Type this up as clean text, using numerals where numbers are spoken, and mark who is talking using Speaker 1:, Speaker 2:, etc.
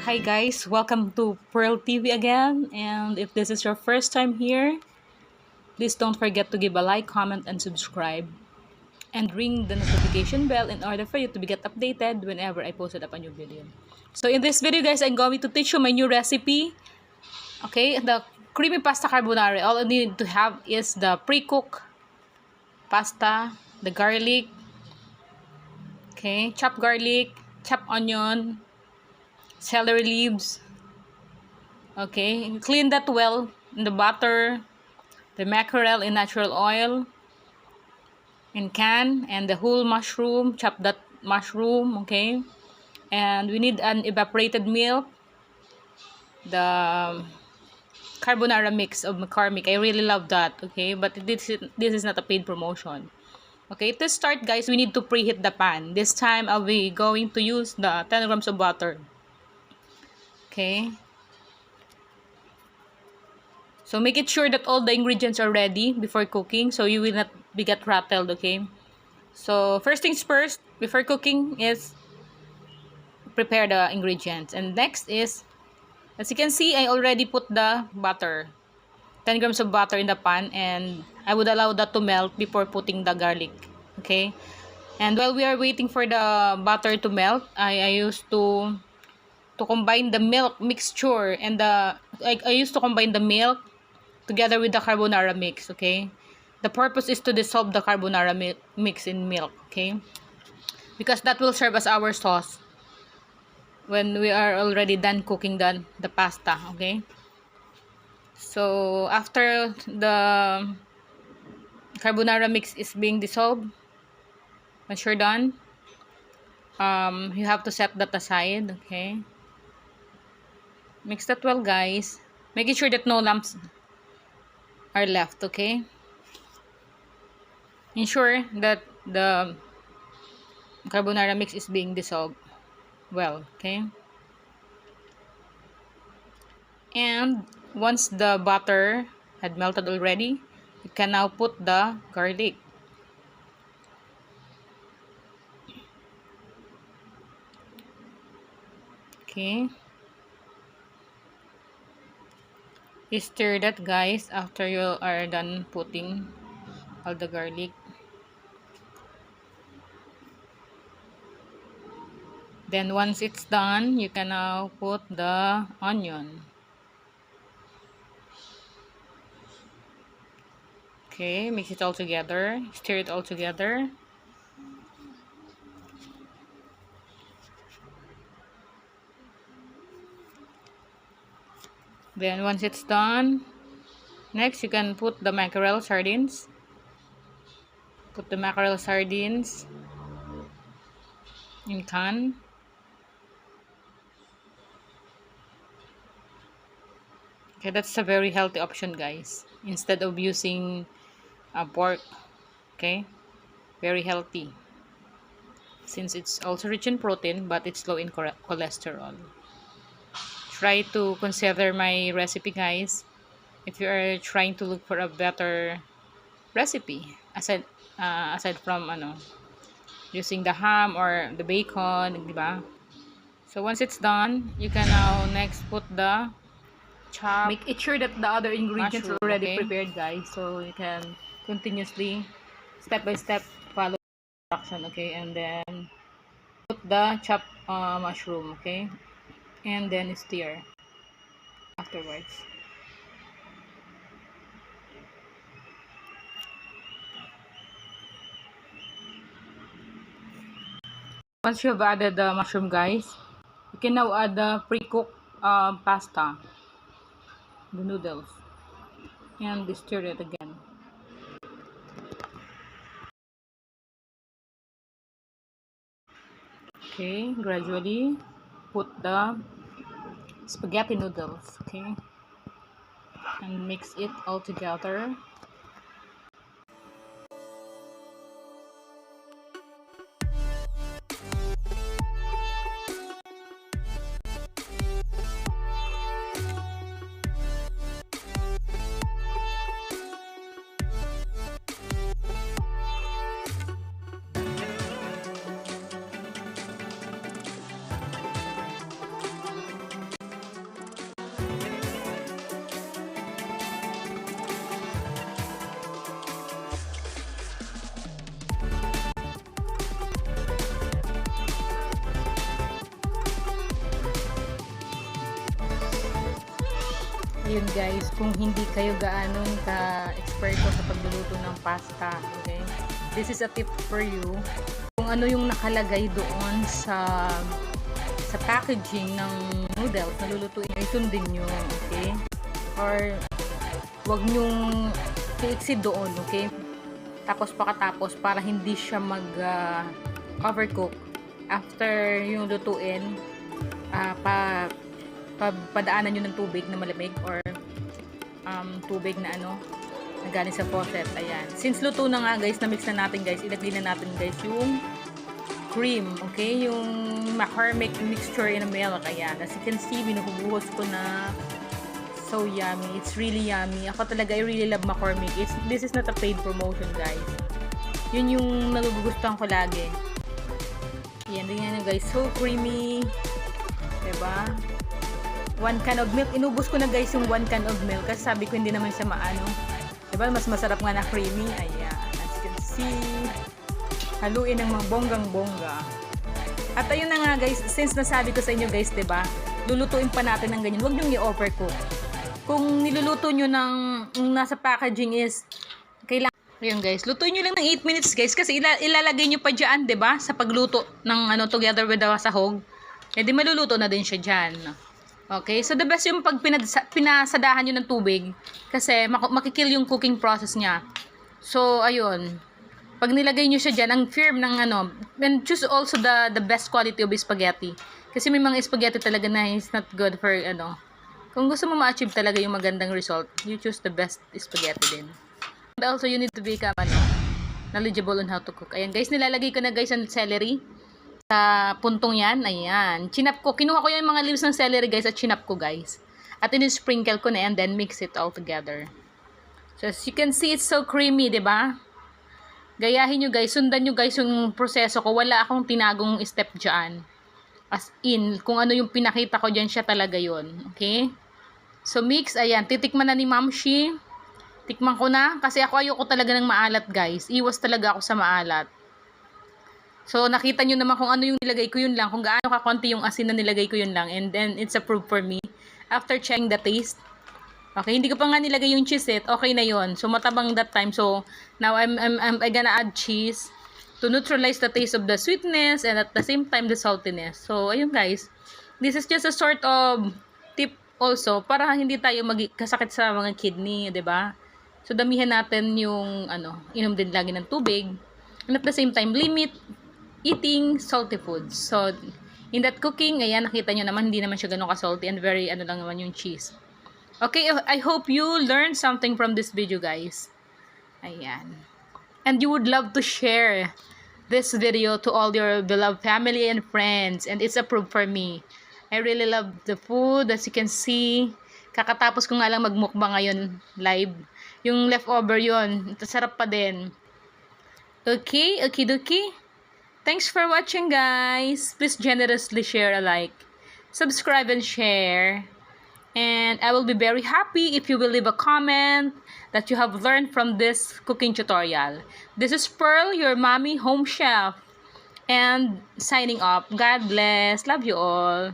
Speaker 1: Hi guys, welcome to Pearl TV again, and if this is your first time here, please don't forget to give a like, comment, and subscribe, and ring the notification bell in order for you to be get updated whenever I posted up a new video. So in this video guys, I'm going to teach you my new recipe. Okay, the creamy pasta carbonara. All you need to have is the pre-cooked pasta, the garlic, okay, chopped garlic, chopped onion, celery leaves. Okay, clean that well in the butter, the mackerel in natural oil in can, and the whole mushroom, chop that mushroom, okay? And we need an evaporated milk, the carbonara mix of McCormick. I really love that, okay? But this is not a paid promotion. Okay, to start guys, we need to preheat the pan. This time I'll be going to use the 10 grams of butter. Okay. So make it sure that all the ingredients are ready before cooking so you will not be get rattled, okay? So first things first, before cooking is prepare the ingredients. And next is, as you can see, I already put the butter. 10 grams of butter in the pan, and I would allow that to melt before putting the garlic. Okay? And while we are waiting for the butter to melt, I used to combine the milk mixture and I used to combine the milk together with the carbonara mix, okay? The purpose is to dissolve the carbonara mix in milk, okay? Because that will serve as our sauce when we are already done cooking the pasta, okay? So after the carbonara mix is being dissolved, once you're done, you have to set that aside, okay? Mix that well guys, making sure that no lumps are left, okay? Ensure that the carbonara mix is being dissolved well, okay? And once the butter had melted already, you can now put the garlic. Okay. You stir that guys after you are done putting all the garlic. Then once it's done, you can now put the onion. Okay, mix it all together, stir it all together. Then once it's done, next you can put the mackerel sardines. Put the mackerel sardines in can. Okay, that's a very healthy option guys. Instead of using pork, okay? Very healthy. Since it's also rich in protein, but it's low in cholesterol. Try to consider my recipe guys if you are trying to look for a better recipe aside from using the ham or the bacon, diba? So once it's done, you can now next put the chop. Make it sure that the other ingredients are already prepared guys, so you can continuously step by step follow instruction, okay? And then put the chopped mushroom, okay? And then stir afterwards. Once you have added the mushroom guys, you can now add the pre-cooked pasta, the noodles, and stir it again. Okay, gradually put the spaghetti noodles, okay, and mix it all together. Ayun guys, kung hindi kayo gaanong ka-eksperto sa pagluluto ng pasta, okay? This is a tip for you. Kung ano yung nakalagay doon sa packaging ng noodles na lulutuin nyo, itundin nyo, okay? Or wag nyong i-exceed doon, okay? Tapos pakatapos para hindi siya overcook. After yung lutuin, padaanan nyo ng tubig na malamig or tubig na na galing sa faucet. Ayan. Since luto na nga guys, na-mix na natin guys, ilagay na natin guys yung cream. Okay? Yung McCormick mixture in a milk. Ayan. As you can see, binuhubuhos ko na. So yummy. It's really yummy. Ako talaga, I really love McCormick. This is not a paid promotion guys. Yun yung nagugustuhan ko lagi. Ayan. Tingnan nyo guys. So creamy. Diba? 1 can of milk. Inubos ko na guys yung 1 can of milk kasi sabi ko hindi naman siya diba? Mas masarap nga na creamy. Ayan. As you can see, haluin ng mga bonggang-bongga. At ayun na nga guys, since nasabi ko sa inyo guys, diba? Lulutuin pa natin ng ganyan. Huwag nyo i-overcook. Kung niluluto nyo nasa packaging is kailangan. Ayun guys, lutuin nyo lang ng 8 minutes guys kasi ilalagay nyo pa dyan, diba? Sa pagluto ng together with the sahog. Eh di maluluto na din siya dyan. Okay, so the best yung pag pinasadahan nyo ng tubig kasi makikil yung cooking process niya. So, ayun. Pag nilagay nyo siya dyan, ang firm ng and choose also the best quality of spaghetti. Kasi may mga spaghetti talaga na is not good for, kung gusto mo ma-achieve talaga yung magandang result, you choose the best spaghetti din. And also, you need to become, knowledgeable on how to cook. Ayan, guys, nilalagay ko na guys ang celery. Sa puntong yan, ayan. Chinap ko. Kinuha ko yung mga leaves ng celery guys at chinap ko guys. At in-sprinkle ko na and then mix it all together. So as you can see, it's so creamy, diba? Gayahin nyo guys. Sundan nyo guys yung proseso ko. Wala akong tinagong step dyan. As in, kung ano yung pinakita ko dyan, siya talaga yon. Okay? So mix, ayan. Titikman na ni Mamshi. Tikman ko na. Kasi ako ayoko talaga ng maalat guys. Iwas talaga ako sa maalat. So, nakita nyo naman kung ano yung nilagay ko yun lang. Kung gaano kakonti yung asin na nilagay ko yun lang. And then, it's approved for me. After checking the taste. Okay, hindi ko pa nga nilagay yung cheese okay na yon. So, matabang that time. So, now I'm gonna add cheese to neutralize the taste of the sweetness and at the same time the saltiness. So, ayun guys. This is just a sort of tip also para hindi tayo magkasakit sa mga kidney, 'di ba? So, damihan natin yung inom din lagi ng tubig. And at the same time, limit eating salty foods. So, in that cooking, ayan, nakita nyo naman, hindi naman siya ganun ka-salty and very, lang naman yung cheese. Okay, I hope you learned something from this video, guys. Ayan. And you would love to share this video to all your beloved family and friends. And it's approved for me. I really love the food, as you can see. Kakatapos ko nga lang magmukbang ngayon live. Yung leftover yon, sarap pa din. Okay, okie-dokie. Thanks for watching guys. Please generously share a like, subscribe and share. And I will be very happy if you will leave a comment that you have learned from this cooking tutorial. This is Pearl, your mommy home chef. And signing off. God bless. Love you all.